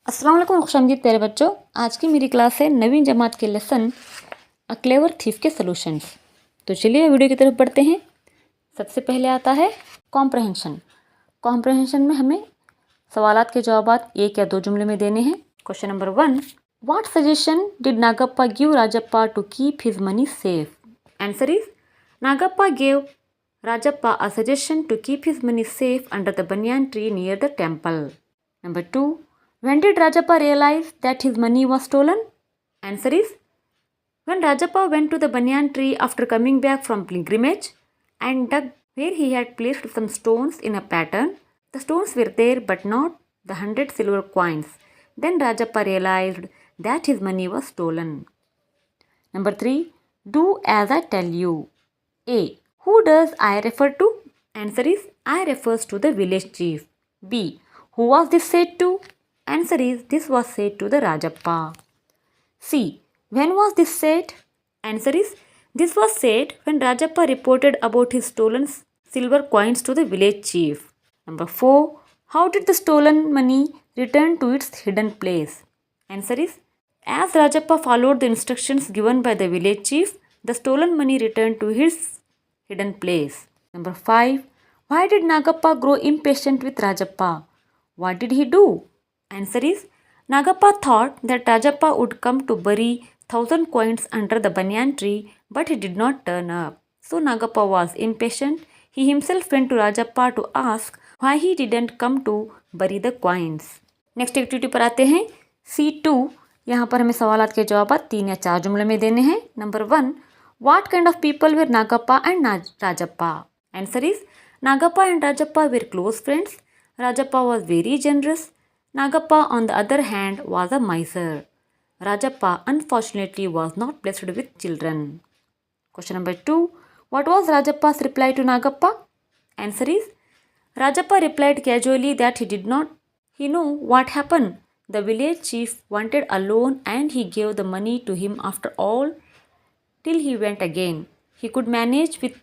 अस्सलाम वालेकुम खुशामदीद प्यारे बच्चों। आज की मेरी क्लास है नवीं जमात के लेसन अ क्लेवर थीफ के सॉल्यूशंस। तो चलिए वीडियो की तरफ बढ़ते हैं। सबसे पहले आता है कॉम्प्रहेंशन। कॉम्प्रहेंशन में हमें सवालात के जवाबात एक या दो जुमले में देने हैं। Question number 1, what suggestion did Nagappa give Rajappa to keep his money safe? Answer is Nagappa gave Rajappa a suggestion to keep his money safe under the banyan tree near the temple. Number 2. When did Rajappa realize that his money was stolen? Answer is when Rajappa went to the banyan tree after coming back from pilgrimage and dug where he had placed some stones in a pattern. The stones were there but not the 100 silver coins. Then Rajappa realized that his money was stolen. Number 3. Do as I tell you. A. Who does I refer to? Answer is I refers to the village chief. B. Who was this said to? Answer is this was said to the Rajappa. C. When was this said? Answer is this was said when Rajappa reported about his stolen silver coins to the village chief. Number 4. How did the stolen money return to its hidden place? Answer is as Rajappa followed the instructions given by the village chief, the stolen money returned to his hidden place. Number 5. Why did Nagappa grow impatient with Rajappa? What did he do? Answer is Nagappa thought that Rajappa would come to bury 1,000 coins under the banyan tree, but he did not turn up. So Nagappa was impatient. He himself went to Rajappa to ask why he didn't come to bury the coins. Next activity पर आते हैं C2। यहाँ पर हमें सवालात के जवाब 3 या 4 जुमले में देने हैं। Number 1, what kind of people were Nagappa and Rajappa? Answer is Nagappa and Rajappa were close friends. Rajappa was very generous. Nagappa, on the other hand, was a miser. Rajappa, unfortunately, was not blessed with children. Question number 2. What was Rajappa's reply to Nagappa? Answer is Rajappa replied casually that he knew what happened. The village chief wanted a loan and he gave the money to him after all till he went again. He could manage with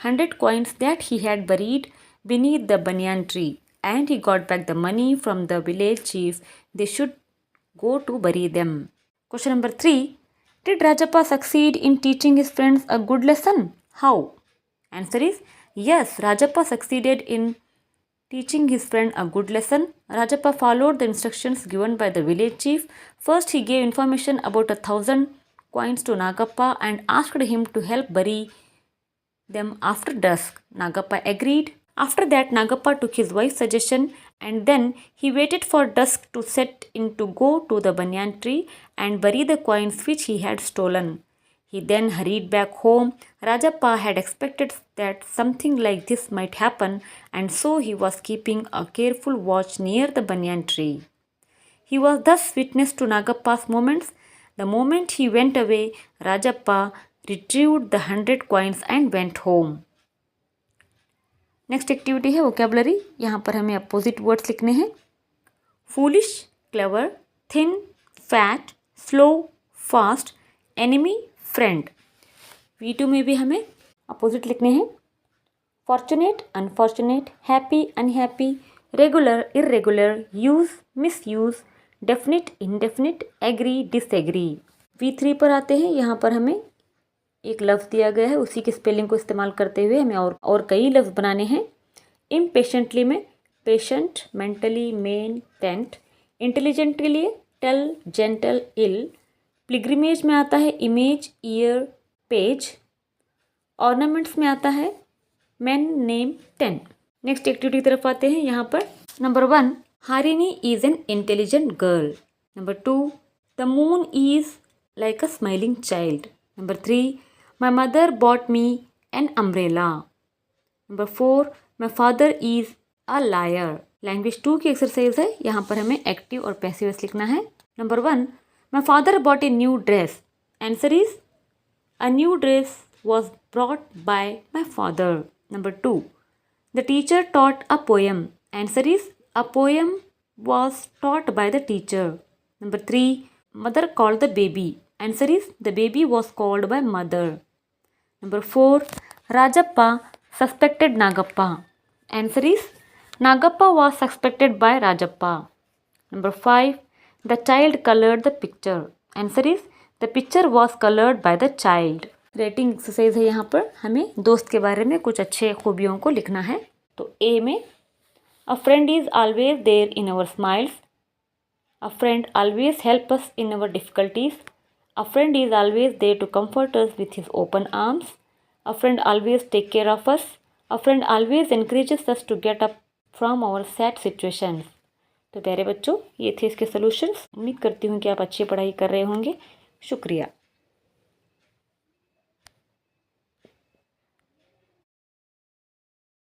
100 coins that he had buried beneath the banyan tree, and he got back the money from the village chief. They should go to bury them. Question number 3. Did Rajappa succeed in teaching his friends a good lesson? How? Answer is yes, Rajappa succeeded in teaching his friend a good lesson. Rajappa followed the instructions given by the village chief. First, he gave information about 1,000 coins to Nagappa and asked him to help bury them after dusk. Nagappa agreed. After that, Nagappa took his wife's suggestion and then he waited for dusk to set in to go to the banyan tree and bury the coins which he had stolen. He then hurried back home. Rajappa had expected that something like this might happen, and so he was keeping a careful watch near the banyan tree. He was thus witness to Nagappa's moments. The moment he went away, Rajappa retrieved the 100 coins and went home. Next activity है vocabulary. यहाँ पर हमें opposite words लिखने हैं। Foolish, clever, thin, fat, slow, fast, enemy, friend. V2 में भी हमें opposite लिखने हैं। Fortunate, unfortunate, happy, unhappy, regular, irregular, use, misuse, definite, indefinite, agree, disagree. V3 पर आते हैं। यहाँ पर हमें एक लफ्ज़ दिया गया है, उसी के स्पेलिंग को इस्तेमाल करते हुए हमें और कई लफ्ज़ बनाने हैं। इम्पेशेंटली में patient, mentally, main, tent. Intelligent के लिए टेल, जेंटल, इल। पिलग्रिमेज में आता है इमेज, ईयर, पेज। ऑर्नामेंट्स में आता है man, name, ten. Next activity की तरफ आते हैं। यहाँ पर number 1, हारिनी is an intelligent girl. Number 2, the moon is like a smiling child. Number 3, my mother bought me an umbrella. Number 4, my father is a liar. Language 2 की exercise है। यहाँ पर हमें एक्टिव और पैसिव वॉइस लिखना है। Number 1, my father bought a new dress. Answer is a new dress was brought by my father. Number 2, the teacher taught a poem. Answer is a poem was taught by the teacher. Number 3, mother called the baby. Answer is the baby was called by mother. Number 4, Rajappa suspected Nagappa. Answer is Nagappa was suspected by Rajappa. Number 5, the child colored the picture. Answer is the picture was colored by the child. Rating exercise है, यहाँ पर हमें दोस्त के बारे में कुछ अच्छे खूबियों को लिखना है। तो ए में a friend is always there in our smiles, a friend always help us in our difficulties, a friend is always there to comfort us with his open arms, a friend always take care of us, a friend always encourages us to get up from our sad situations. तो प्यारे बच्चों, ये थे इसके solutions. उम्मीद करती हूँ कि आप अच्छी पढ़ाई कर रहे होंगे। शुक्रिया।